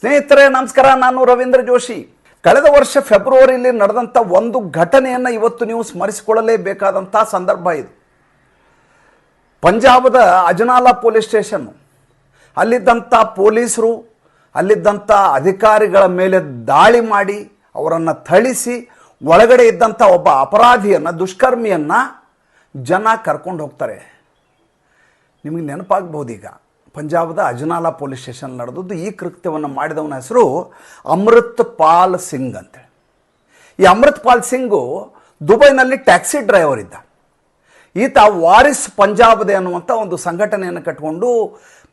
ಸ್ನೇಹಿತರೆ ನಮಸ್ಕಾರ, ನಾನು ರವೀಂದ್ರ ಜೋಶಿ. ಕಳೆದ ವರ್ಷ ಫೆಬ್ರವರಿಯಲ್ಲಿ ನಡೆದಂಥ ಒಂದು ಘಟನೆಯನ್ನು ಇವತ್ತು ನೀವು ಸ್ಮರಿಸಿಕೊಳ್ಳಲೇಬೇಕಾದಂಥ ಸಂದರ್ಭ ಇದು. ಪಂಜಾಬದ ಅಜನಾಲಾ ಪೊಲೀಸ್ ಸ್ಟೇಷನ್ನು, ಅಲ್ಲಿದ್ದಂಥ ಪೊಲೀಸರು ಅಲ್ಲಿದ್ದಂಥ ಅಧಿಕಾರಿಗಳ ಮೇಲೆ ದಾಳಿ ಮಾಡಿ ಅವರನ್ನು ಥಳಿಸಿ ಒಳಗಡೆ ಇದ್ದಂಥ ಒಬ್ಬ ಅಪರಾಧಿಯನ್ನು, ದುಷ್ಕರ್ಮಿಯನ್ನು ಜನ ಕರ್ಕೊಂಡು ಹೋಗ್ತಾರೆ. ನಿಮಗೆ ನೆನಪಾಗಬಹುದು, ಈಗ ಪಂಜಾಬದ ಅಜನಾಲಾ ಪೊಲೀಸ್ ಸ್ಟೇಷನ್ ನಡೆದದ್ದು. ಈ ಕೃತ್ಯವನ್ನು ಮಾಡಿದವನ ಹೆಸರು ಅಮೃತ್ ಪಾಲ್ ಸಿಂಗ್ ಅಂತೇಳಿ. ಈ ಅಮೃತ್ ಪಾಲ್ ಸಿಂಗು ದುಬೈನಲ್ಲಿ ಟ್ಯಾಕ್ಸಿ ಡ್ರೈವರ್ ಇದ್ದ. ಈತ ವಾರಿಸ್ ಪಂಜಾಬದೆ ಅನ್ನುವಂಥ ಒಂದು ಸಂಘಟನೆಯನ್ನು ಕಟ್ಟಿಕೊಂಡು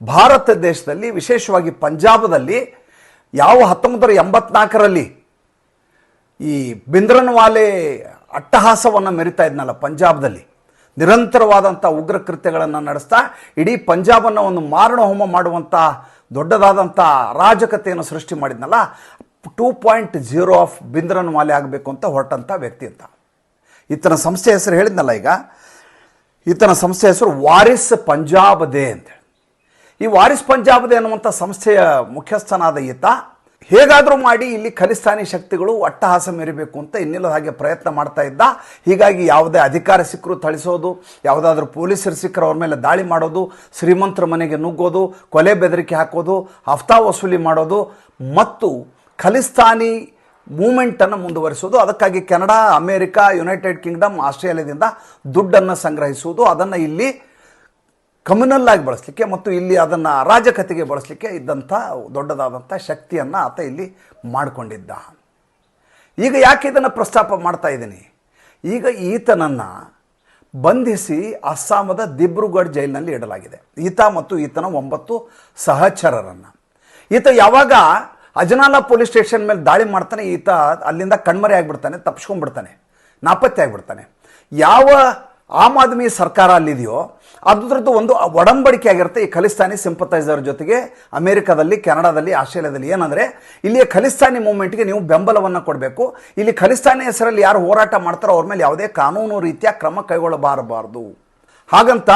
ಭಾರತ ದೇಶದಲ್ಲಿ, ವಿಶೇಷವಾಗಿ ಪಂಜಾಬದಲ್ಲಿ ಯಾವ 1984ರಲ್ಲಿ ಈ ಭಿಂದ್ರನ್ವಾಲೆ ಅಟ್ಟಹಾಸವನ್ನು ಮೆರಿತಾ ಇದ್ನಲ್ಲ, ಪಂಜಾಬದಲ್ಲಿ ನಿರಂತರವಾದಂಥ ಉಗ್ರ ಕೃತ್ಯಗಳನ್ನು ನಡೆಸ್ತಾ ಇಡೀ ಪಂಜಾಬನ್ನು ಒಂದು ಮಾರಣ ಹೋಮ ಮಾಡುವಂಥ ದೊಡ್ಡದಾದಂಥ ಅರಾಜಕತೆಯನ್ನು ಸೃಷ್ಟಿ ಮಾಡಿದ್ನಲ್ಲ, 2.0 ಆಫ್ ಭಿಂದ್ರನ್ವಾಲೆ ಆಗಬೇಕು ಅಂತ ಹೊರಟಂಥ ವ್ಯಕ್ತಿ ಅಂತ. ಈತನ ಸಂಸ್ಥೆ ಹೆಸರು ಹೇಳಿದ್ನಲ್ಲ, ಈಗ ಈತನ ಸಂಸ್ಥೆ ಹೆಸರು ವಾರಿಸ್ ಪಂಜಾಬದೆ ಅಂತೇಳಿ. ಈ ವಾರಿಸ್ ಪಂಜಾಬದೆ ಅನ್ನುವಂಥ ಸಂಸ್ಥೆಯ ಮುಖ್ಯಸ್ಥನಾದ ಈತ ಹೇಗಾದರೂ ಮಾಡಿ ಇಲ್ಲಿ ಖಲಿಸ್ತಾನಿ ಶಕ್ತಿಗಳು ಅಟ್ಟಹಾಸ ಮೆರಿಬೇಕು ಅಂತ ಇನ್ನಿಲ್ಲದ ಹಾಗೆ ಪ್ರಯತ್ನ ಮಾಡ್ತಾ ಇದ್ದ. ಹೀಗಾಗಿ ಯಾವುದೇ ಅಧಿಕಾರ ಸಿಕ್ಕರು ಥಳಿಸೋದು, ಯಾವುದಾದ್ರೂ ಪೊಲೀಸರು ಸಿಕ್ಕರು ಅವ್ರ ಮೇಲೆ ದಾಳಿ ಮಾಡೋದು, ಶ್ರೀಮಂತರ ಮನೆಗೆ ನುಗ್ಗೋದು, ಕೊಲೆ ಬೆದರಿಕೆ ಹಾಕೋದು, ಹಫ್ತಾ ವಸೂಲಿ ಮಾಡೋದು ಮತ್ತು ಖಲಿಸ್ತಾನಿ ಮೂಮೆಂಟನ್ನು ಮುಂದುವರಿಸೋದು. ಅದಕ್ಕಾಗಿ ಕೆನಡಾ, ಅಮೇರಿಕಾ, ಯುನೈಟೆಡ್ ಕಿಂಗ್ಡಮ್, ಆಸ್ಟ್ರೇಲಿಯಾದಿಂದ ದುಡ್ಡನ್ನು ಸಂಗ್ರಹಿಸುವುದು, ಅದನ್ನು ಇಲ್ಲಿ ಕಮ್ಯುನಲ್ ಆಗಿ ಬಳಸಲಿಕ್ಕೆ ಮತ್ತು ಇಲ್ಲಿ ಅದನ್ನು ಅರಾಜಕತೆಗೆ ಬಳಸಲಿಕ್ಕೆ ಇದ್ದಂಥ ದೊಡ್ಡದಾದಂಥ ಶಕ್ತಿಯನ್ನು ಆತ ಇಲ್ಲಿ ಮಾಡಿಕೊಂಡಿದ್ದ. ಈಗ ಯಾಕೆ ಇದನ್ನು ಪ್ರಸ್ತಾಪ ಮಾಡ್ತಾ ಇದ್ದೀನಿ? ಈಗ ಈತನನ್ನು ಬಂಧಿಸಿ ಅಸ್ಸಾಮದ ದಿಬ್ರುಗಢ್ ಜೈಲಿನಲ್ಲಿ ಇಡಲಾಗಿದೆ, ಈತ ಮತ್ತು ಈತನ 9 ಸಹಚರರನ್ನು. ಈತ ಯಾವಾಗ ಅಜನಾಲಾ ಪೊಲೀಸ್ ಸ್ಟೇಷನ್ ಮೇಲೆ ದಾಳಿ ಮಾಡ್ತಾನೆ, ಈತ ಅಲ್ಲಿಂದ ಕಣ್ಮರೆ ಆಗಿಬಿಡ್ತಾನೆ, ತಪ್ಪಿಸ್ಕೊಂಡ್ಬಿಡ್ತಾನೆ, ನಾಪತ್ತೆ ಆಗಿಬಿಡ್ತಾನೆ. ಯಾವ ಆಮ್ ಆದ್ಮಿ ಸರ್ಕಾರ ಅಲ್ಲಿದೆಯೋ ಅದರದ್ದು ಒಂದು ಒಡಂಬಡಿಕೆ ಆಗಿರುತ್ತೆ ಈ ಖಲಿಸ್ತಾನಿ ಸಿಂಪತೈಸರ್ ಜೊತೆಗೆ ಅಮೇರಿಕಾದಲ್ಲಿ, ಕೆನಡಾದಲ್ಲಿ, ಆಸ್ಟ್ರೇಲಿಯಾದಲ್ಲಿ. ಏನಂದರೆ ಇಲ್ಲಿಯ ಖಲಿಸ್ತಾನಿ ಮೂವ್ಮೆಂಟ್ಗೆ ನೀವು ಬೆಂಬಲವನ್ನು ಕೊಡಬೇಕು, ಇಲ್ಲಿ ಖಲಿಸ್ತಾನಿ ಹೆಸರಲ್ಲಿ ಯಾರು ಹೋರಾಟ ಮಾಡ್ತಾರೋ ಅವ್ರ ಮೇಲೆ ಯಾವುದೇ ಕಾನೂನು ರೀತಿಯ ಕ್ರಮ ಕೈಗೊಳ್ಳಬಾರಬಾರ್ದು. ಹಾಗಂತ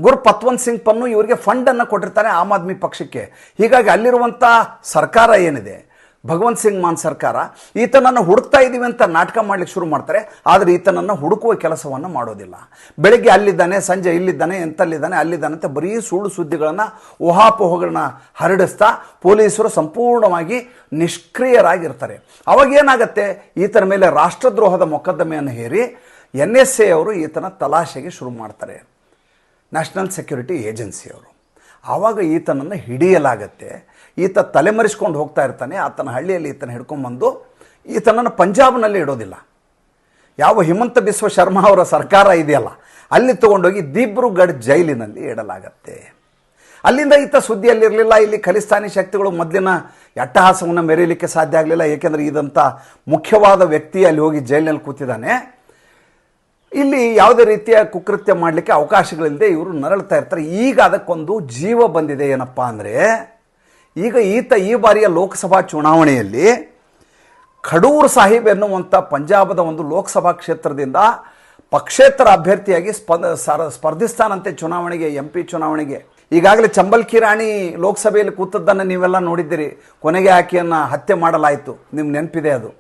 ಗುರ್ಪತ್ವಂತ್ ಸಿಂಗ್ ಪನ್ನು ಇವರಿಗೆ ಫಂಡನ್ನು ಕೊಟ್ಟಿರ್ತಾನೆ ಆಮ್ ಆದ್ಮಿ ಪಕ್ಷಕ್ಕೆ. ಹೀಗಾಗಿ ಅಲ್ಲಿರುವಂಥ ಸರ್ಕಾರ ಏನಿದೆ, ಭಗವಂತ್ ಸಿಂಗ್ ಮಾನ್ ಸರ್ಕಾರ, ಈತನನ್ನು ಹುಡುಕ್ತಾ ಇದ್ದೀವಿ ಅಂತ ನಾಟಕ ಮಾಡಲಿಕ್ಕೆ ಶುರು ಮಾಡ್ತಾರೆ. ಆದರೆ ಈತನನ್ನು ಹುಡುಕುವ ಕೆಲಸವನ್ನು ಮಾಡೋದಿಲ್ಲ. ಬೆಳಗ್ಗೆ ಅಲ್ಲಿದ್ದಾನೆ, ಸಂಜೆ ಇಲ್ಲಿದ್ದಾನೆ, ಎಂತಲ್ಲಿದ್ದಾನೆ, ಅಲ್ಲಿದ್ದಾನೆ ಅಂತ ಬರೀ ಸುಳ್ಳು ಸುದ್ದಿಗಳನ್ನು, ಊಹಾಪೋಹಗಳನ್ನ ಹರಡಿಸ್ತಾ ಪೊಲೀಸರು ಸಂಪೂರ್ಣವಾಗಿ ನಿಷ್ಕ್ರಿಯರಾಗಿರ್ತಾರೆ. ಅವಾಗ ಏನಾಗುತ್ತೆ, ಈತನ ಮೇಲೆ ರಾಷ್ಟ್ರದ್ರೋಹದ ಮೊಕದ್ದಮೆಯನ್ನು ಹೇರಿ NSA ಅವರು ಈತನ ತಲಾಶೆಗೆ ಶುರು ಮಾಡ್ತಾರೆ, ನ್ಯಾಷನಲ್ ಸೆಕ್ಯೂರಿಟಿ ಏಜೆನ್ಸಿಯವರು. ಆವಾಗ ಈತನನ್ನು ಹಿಡಿಯಲಾಗತ್ತೆ. ಈತ ತಲೆಮರೆಸ್ಕೊಂಡು ಹೋಗ್ತಾ ಇರ್ತಾನೆ. ಆತನ ಹಳ್ಳಿಯಲ್ಲಿ ಈತನ ಹಿಡ್ಕೊಂಡ್ಬಂದು ಈತನನ್ನು ಪಂಜಾಬ್ನಲ್ಲಿ ಇಡೋದಿಲ್ಲ, ಯಾವ ಹಿಮಂತ ಬಿಸ್ವ ಶರ್ಮಾ ಅವರ ಸರ್ಕಾರ ಇದೆಯಲ್ಲ ಅಲ್ಲಿ ತೊಗೊಂಡೋಗಿ ದಿಬ್ರುಗಢ್ ಜೈಲಿನಲ್ಲಿ ಇಡಲಾಗತ್ತೆ. ಅಲ್ಲಿಂದ ಈತ ಸುದ್ದಿಯಲ್ಲಿರಲಿಲ್ಲ. ಇಲ್ಲಿ ಖಲಿಸ್ತಾನಿ ಶಕ್ತಿಗಳು ಮೊದಲಿನ ಅಟ್ಟಹಾಸವನ್ನು ಮೆರೀಲಿಕ್ಕೆ ಸಾಧ್ಯ ಆಗಲಿಲ್ಲ, ಏಕೆಂದರೆ ಇದಂಥ ಮುಖ್ಯವಾದ ವ್ಯಕ್ತಿ ಅಲ್ಲಿ ಹೋಗಿ ಜೈಲಿನಲ್ಲಿ ಕೂತಿದ್ದಾನೆ. ಇಲ್ಲಿ ಯಾವುದೇ ರೀತಿಯ ಕುಕೃತ್ಯ ಮಾಡಲಿಕ್ಕೆ ಅವಕಾಶಗಳಿಲ್ಲದೆ ಇವರು ನರಳ್ತಾ ಇರ್ತಾರೆ. ಈಗ ಅದಕ್ಕೊಂದು ಜೀವ ಬಂದಿದೆ. ಏನಪ್ಪ ಅಂದರೆ, ಈಗ ಈತ ಈ ಬಾರಿಯ ಲೋಕಸಭಾ ಚುನಾವಣೆಯಲ್ಲಿ ಖಡೂರ್ ಸಾಹಿಬ್ ಎನ್ನುವಂಥ ಪಂಜಾಬದ ಒಂದು ಲೋಕಸಭಾ ಕ್ಷೇತ್ರದಿಂದ ಪಕ್ಷೇತರ ಅಭ್ಯರ್ಥಿಯಾಗಿ ಸ್ಪರ್ಧಿಸ್ತಾನಂತೆ ಚುನಾವಣೆಗೆ, MP ಚುನಾವಣೆಗೆ. ಈಗಾಗಲೇ ಚಂಬಲ್ಕಿ ರಾಣಿ ಲೋಕಸಭೆಯಲ್ಲಿ ಕೂತದ್ದನ್ನು ನೀವೆಲ್ಲ ನೋಡಿದ್ದೀರಿ. ಕೊನೆಗೆ ಆಕೆಯನ್ನು ಹತ್ಯೆ ಮಾಡಲಾಯಿತು, ನಿಮ್ಗೆ ನೆನಪಿದೆ ಅದು.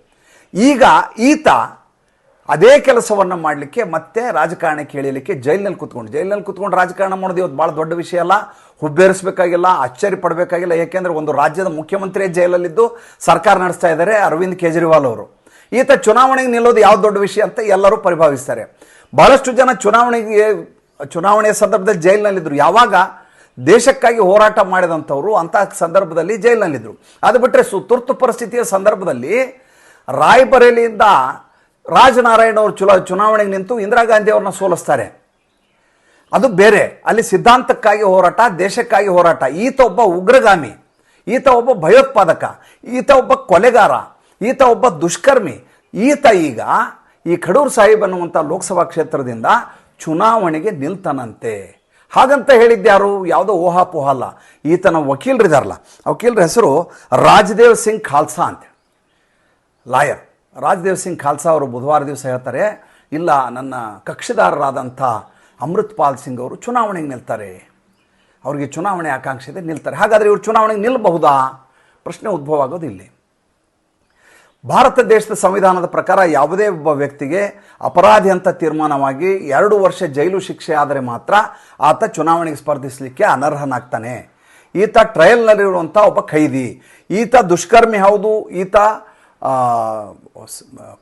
ಈಗ ಈತ ಅದೇ ಕೆಲಸವನ್ನು ಮಾಡಲಿಕ್ಕೆ ಮತ್ತೆ ರಾಜಕಾರಣಕ್ಕೆ ಇಳಿಯಲಿಕ್ಕೆ ಜೈಲಿನಲ್ಲಿ ಕೂತ್ಕೊಂಡು ರಾಜಕಾರಣ ಮಾಡೋದು ಇವತ್ತು ಭಾಳ ದೊಡ್ಡ ವಿಷಯ ಅಲ್ಲ. ಹುಬ್ಬೇರಿಸಬೇಕಾಗಿಲ್ಲ, ಆಶ್ಚರ್ಯ ಪಡಬೇಕಾಗಿಲ್ಲ. ಏಕೆಂದರೆ ಒಂದು ರಾಜ್ಯದ ಮುಖ್ಯಮಂತ್ರಿ ಜೈಲಲ್ಲಿದ್ದು ಸರ್ಕಾರ ನಡೆಸ್ತಾ ಇದ್ದಾರೆ ಅರವಿಂದ್ ಕೇಜ್ರಿವಾಲ್ ಅವರು. ಈತ ಚುನಾವಣೆಗೆ ನಿಲ್ಲೋದು ಯಾವ ದೊಡ್ಡ ವಿಷಯ ಅಂತ ಎಲ್ಲರೂ ಪರಿಭಾವಿಸ್ತಾರೆ. ಬಹಳಷ್ಟು ಜನ ಚುನಾವಣೆಯ ಸಂದರ್ಭದಲ್ಲಿ ಜೈಲಿನಲ್ಲಿದ್ದರು. ಯಾವಾಗ ದೇಶಕ್ಕಾಗಿ ಹೋರಾಟ ಮಾಡಿದಂಥವ್ರು ಅಂತಹ ಸಂದರ್ಭದಲ್ಲಿ ಜೈಲಿನಲ್ಲಿದ್ದರು. ಅದು ಬಿಟ್ಟರೆ ತುರ್ತು ಪರಿಸ್ಥಿತಿಯ ಸಂದರ್ಭದಲ್ಲಿ ರಾಯ್ಬರೇಲಿಯಿಂದ ರಾಜನಾರಾಯಣ್ ಅವರು ಚುನಾವಣೆಗೆ ನಿಂತು ಇಂದಿರಾ ಗಾಂಧಿ ಅವ್ರನ್ನ ಸೋಲಿಸ್ತಾರೆ, ಅದು ಬೇರೆ. ಅಲ್ಲಿ ಸಿದ್ಧಾಂತಕ್ಕಾಗಿ ಹೋರಾಟ, ದೇಶಕ್ಕಾಗಿ ಹೋರಾಟ. ಈತ ಒಬ್ಬ ಉಗ್ರಗಾಮಿ, ಈತ ಒಬ್ಬ ಭಯೋತ್ಪಾದಕ, ಈತ ಒಬ್ಬ ಕೊಲೆಗಾರ, ಈತ ಒಬ್ಬ ದುಷ್ಕರ್ಮಿ. ಈತ ಈಗ ಈ ಖಡೂರ್ ಸಾಹಿಬ್ ಅನ್ನುವಂಥ ಲೋಕಸಭಾ ಕ್ಷೇತ್ರದಿಂದ ಚುನಾವಣೆಗೆ ನಿಲ್ತಾನಂತೆ. ಹಾಗಂತ ಹೇಳಿದ್ಯಾರು, ಯಾವುದೋ ಊಹಾಪೋಹ ಅಲ್ಲ. ಈತನ ವಕೀಲರಿದಾರಲ್ಲ, ವಕೀಲರ ಹೆಸರು ರಾಜದೇವ್ ಸಿಂಗ್ ಖಾಲ್ಸಾ ಅಂತ, ಲಾಯರ್ ರಾಜದೇವ್ ಸಿಂಗ್ ಖಾಲ್ಸಾ ಅವರು ಬುಧವಾರ ದಿವಸ ಹೇಳ್ತಾರೆ, ಇಲ್ಲ, ನನ್ನ ಕಕ್ಷಿದಾರರಾದಂಥ ಅಮೃತ್ ಪಾಲ್ ಸಿಂಗ್ ಅವರು ಚುನಾವಣೆಗೆ ನಿಲ್ತಾರೆ, ಅವರಿಗೆ ಚುನಾವಣೆ ಆಕಾಂಕ್ಷೆ ಇದೆ, ನಿಲ್ತಾರೆ. ಹಾಗಾದರೆ ಇವರು ಚುನಾವಣೆಗೆ ನಿಲ್ಲಬಹುದಾ? ಪ್ರಶ್ನೆ ಉದ್ಭವ ಆಗೋದು ಇಲ್ಲಿ. ಭಾರತ ದೇಶದ ಸಂವಿಧಾನದ ಪ್ರಕಾರ ಯಾವುದೇ ಒಬ್ಬ ವ್ಯಕ್ತಿಗೆ ಅಪರಾಧಿ ಅಂತ ತೀರ್ಮಾನವಾಗಿ 2 ವರ್ಷ ಜೈಲು ಶಿಕ್ಷೆ ಆದರೆ ಮಾತ್ರ ಆತ ಚುನಾವಣೆಗೆ ಸ್ಪರ್ಧಿಸಲಿಕ್ಕೆ ಅನರ್ಹನಾಗ್ತಾನೆ. ಈತ ಟ್ರಯಲ್ನಲ್ಲಿರುವಂಥ ಒಬ್ಬ ಖೈದಿ, ಈತ ದುಷ್ಕರ್ಮಿ ಹೌದು, ಈತ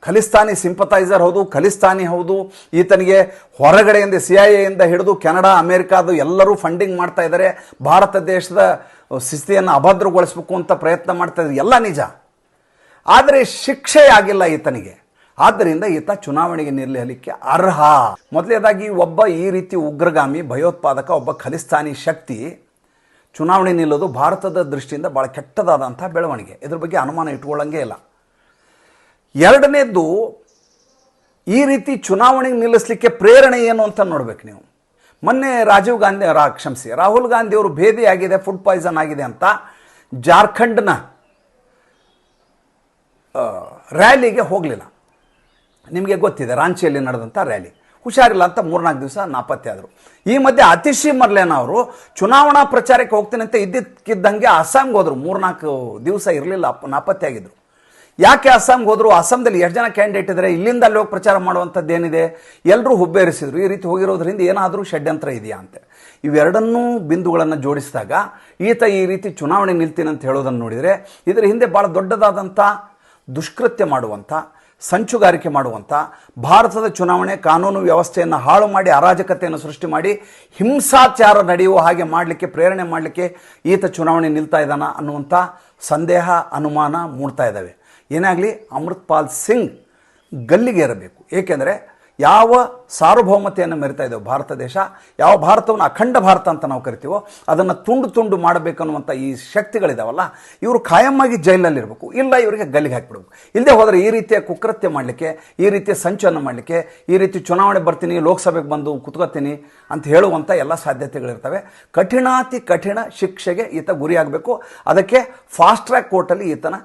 ಖಲಿಸ್ತಾನಿ ಸಿಂಪತೈಸರ್ ಹೌದು, ಖಲಿಸ್ತಾನಿ ಹೌದು, ಈತನಿಗೆ ಹೊರಗಡೆಯಿಂದ CIA ಹಿಡಿದು ಕೆನಡಾ ಅಮೇರಿಕಾದ ಎಲ್ಲರೂ ಫಂಡಿಂಗ್ ಮಾಡ್ತಾ ಇದ್ದಾರೆ, ಭಾರತ ದೇಶದ ಸ್ಥಿತಿಯನ್ನು ಅಭದ್ರಗೊಳಿಸಬೇಕು ಅಂತ ಪ್ರಯತ್ನ ಮಾಡ್ತಾ ಇದ್ದಾರೆ, ಎಲ್ಲ ನಿಜ. ಆದರೆ ಶಿಕ್ಷೆ ಆಗಿಲ್ಲ ಈತನಿಗೆ, ಆದ್ದರಿಂದ ಈತ ಚುನಾವಣೆಗೆ ನಿಲ್ಲಲಿಕ್ಕೆ ಅರ್ಹ. ಮೊದಲನೇದಾಗಿ ಒಬ್ಬ ಈ ರೀತಿ ಉಗ್ರಗಾಮಿ ಭಯೋತ್ಪಾದಕ ಒಬ್ಬ ಖಲಿಸ್ತಾನಿ ಶಕ್ತಿ ಚುನಾವಣೆ ನಿಲ್ಲೋದು ಭಾರತದ ದೃಷ್ಟಿಯಿಂದ ಭಾಳ ಕೆಟ್ಟದಾದಂಥ ಬೆಳವಣಿಗೆ, ಇದ್ರ ಬಗ್ಗೆ ಅನುಮಾನ ಇಟ್ಕೊಳ್ಳಂಗೆ ಇಲ್ಲ. ಎರಡನೇದ್ದು, ಈ ರೀತಿ ಚುನಾವಣೆಗೆ ನಿಲ್ಲಿಸಲಿಕ್ಕೆ ಪ್ರೇರಣೆ ಏನು ಅಂತ ನೋಡ್ಬೇಕು ನೀವು. ಮೊನ್ನೆ ರಾಹುಲ್ ಗಾಂಧಿಯವರು ಭೇದಿ ಆಗಿದೆ, ಫುಡ್ ಪಾಯ್ಸನ್ ಆಗಿದೆ ಅಂತ ಜಾರ್ಖಂಡ್ನ ರ್ಯಾಲಿಗೆ ಹೋಗಲಿಲ್ಲ. ನಿಮಗೆ ಗೊತ್ತಿದೆ, ರಾಂಚಿಯಲ್ಲಿ ನಡೆದಂಥ ರ್ಯಾಲಿ. ಹುಷಾರಿಲ್ಲ ಅಂತ 3-4 ದಿವಸ ನಾಪತ್ತೆ ಆದರು. ಈ ಮಧ್ಯೆ ಅತಿಶಿ ಮರ್ಲೇನ ಅವರು ಚುನಾವಣಾ ಪ್ರಚಾರಕ್ಕೆ ಹೋಗ್ತೀನಿ ಅಂತ ಇದ್ದಿದ್ದಕ್ಕಿದ್ದಂಗೆ ಅಸ್ಸಾಂಗೆ ಹೋದರು. 3-4 ದಿವಸ ಇರಲಿಲ್ಲ, ನಾಪತ್ತೆ ಆಗಿದ್ದರು. ಯಾಕೆ ಅಸ್ಸಾಂಗೆ ಹೋದರು? ಅಸ್ಸಾಂದಲ್ಲಿ ಎಷ್ಟು ಜನ ಕ್ಯಾಂಡಿಡೇಟ್ ಇದ್ದಾರೆ, ಇಲ್ಲಿಂದ ಅಲ್ಲಿ ಹೋಗಿ ಪ್ರಚಾರ ಮಾಡುವಂಥದ್ದು ಏನಿದೆ? ಎಲ್ಲರೂ ಹುಬ್ಬೇರಿಸಿದ್ರು. ಈ ರೀತಿ ಹೋಗಿರೋದ್ರಿಂದ ಏನಾದರೂ ಷಡ್ಯಂತ್ರ ಇದೆಯಾ ಅಂತ. ಇವೆರಡನ್ನೂ ಬಿಂದುಗಳನ್ನು ಜೋಡಿಸಿದಾಗ ಈತ ಈ ರೀತಿ ಚುನಾವಣೆ ನಿಲ್ತೀನಿ ಅಂತ ಹೇಳೋದನ್ನು ನೋಡಿದರೆ ಇದರ ಹಿಂದೆ ಭಾಳ ದೊಡ್ಡದಾದಂಥ ದುಷ್ಕೃತ್ಯ ಮಾಡುವಂಥ, ಸಂಚುಗಾರಿಕೆ ಮಾಡುವಂಥ, ಭಾರತದ ಚುನಾವಣೆ ಕಾನೂನು ವ್ಯವಸ್ಥೆಯನ್ನು ಹಾಳು ಮಾಡಿ ಅರಾಜಕತೆಯನ್ನು ಸೃಷ್ಟಿ ಮಾಡಿ ಹಿಂಸಾಚಾರ ನಡೆಯುವ ಹಾಗೆ ಮಾಡಲಿಕ್ಕೆ, ಪ್ರೇರಣೆ ಮಾಡಲಿಕ್ಕೆ ಈತ ಚುನಾವಣೆ ನಿಲ್ತಾ ಇದ್ದಾನ ಅನ್ನುವಂಥ ಸಂದೇಹ, ಅನುಮಾನ ಮೂಡ್ತಾ ಇದ್ದಾವೆ. ಏನಾಗಲಿ, ಅಮೃತ್ಪಾಲ್ ಸಿಂಗ್ ಗಲ್ಲಿಗೇರಬೇಕು. ಏಕೆಂದರೆ ಯಾವ ಸಾರ್ವಭೌಮತೆಯನ್ನು ಮೆರಿತಾ ಇದ್ದೇವೆ ಭಾರತ ದೇಶ, ಯಾವ ಭಾರತವನ್ನು ಅಖಂಡ ಭಾರತ ಅಂತ ನಾವು ಕರಿತೀವೋ ಅದನ್ನು ತುಂಡು ತುಂಡು ಮಾಡಬೇಕನ್ನುವಂಥ ಈ ಶಕ್ತಿಗಳಿದಾವಲ್ಲ, ಇವರು ಖಾಯಮ್ಮಾಗಿ ಜೈಲಲ್ಲಿರಬೇಕು, ಇಲ್ಲ ಇವರಿಗೆ ಗಲ್ಲಿಗೆ ಹಾಕಿಬಿಡಬೇಕು. ಇಲ್ಲದೆ ಹೋದರೆ ಈ ರೀತಿಯ ಕುಕೃತ್ಯ ಮಾಡಲಿಕ್ಕೆ, ಈ ರೀತಿಯ ಸಂಚನ್ನು ಮಾಡಲಿಕ್ಕೆ, ಈ ರೀತಿ ಚುನಾವಣೆ ಬರ್ತೀನಿ, ಲೋಕಸಭೆಗೆ ಬಂದು ಕುತ್ಕೋತೀನಿ ಅಂತ ಹೇಳುವಂಥ ಎಲ್ಲ ಸಾಧ್ಯತೆಗಳಿರ್ತವೆ. ಕಠಿಣಾತಿ ಕಠಿಣ ಶಿಕ್ಷೆಗೆ ಈತ ಗುರಿಯಾಗಬೇಕು. ಅದಕ್ಕೆ ಫಾಸ್ಟ್ ಟ್ರ್ಯಾಕ್ ಕೋರ್ಟಲ್ಲಿ ಈತನ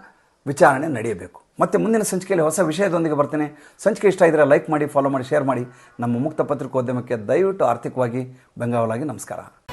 ವಿಚಾರಣೆ ನಡೆಯಬೇಕು. ಮತ್ತು ಮುಂದಿನ ಸಂಚಿಕೆಯಲ್ಲಿ ಹೊಸ ವಿಷಯದೊಂದಿಗೆ ಬರ್ತೇನೆ. ಸಂಚಿಕೆ ಇಷ್ಟ ಇದ್ದರೆ ಲೈಕ್ ಮಾಡಿ, ಫಾಲೋ ಮಾಡಿ, ಶೇರ್ ಮಾಡಿ. ನಮ್ಮ ಮುಕ್ತ ಪತ್ರಿಕೋದ್ಯಮಕ್ಕೆ ದಯವಿಟ್ಟು ಆರ್ಥಿಕವಾಗಿ ಬೆಂಗಾವಲಾಗಿ. ನಮಸ್ಕಾರ.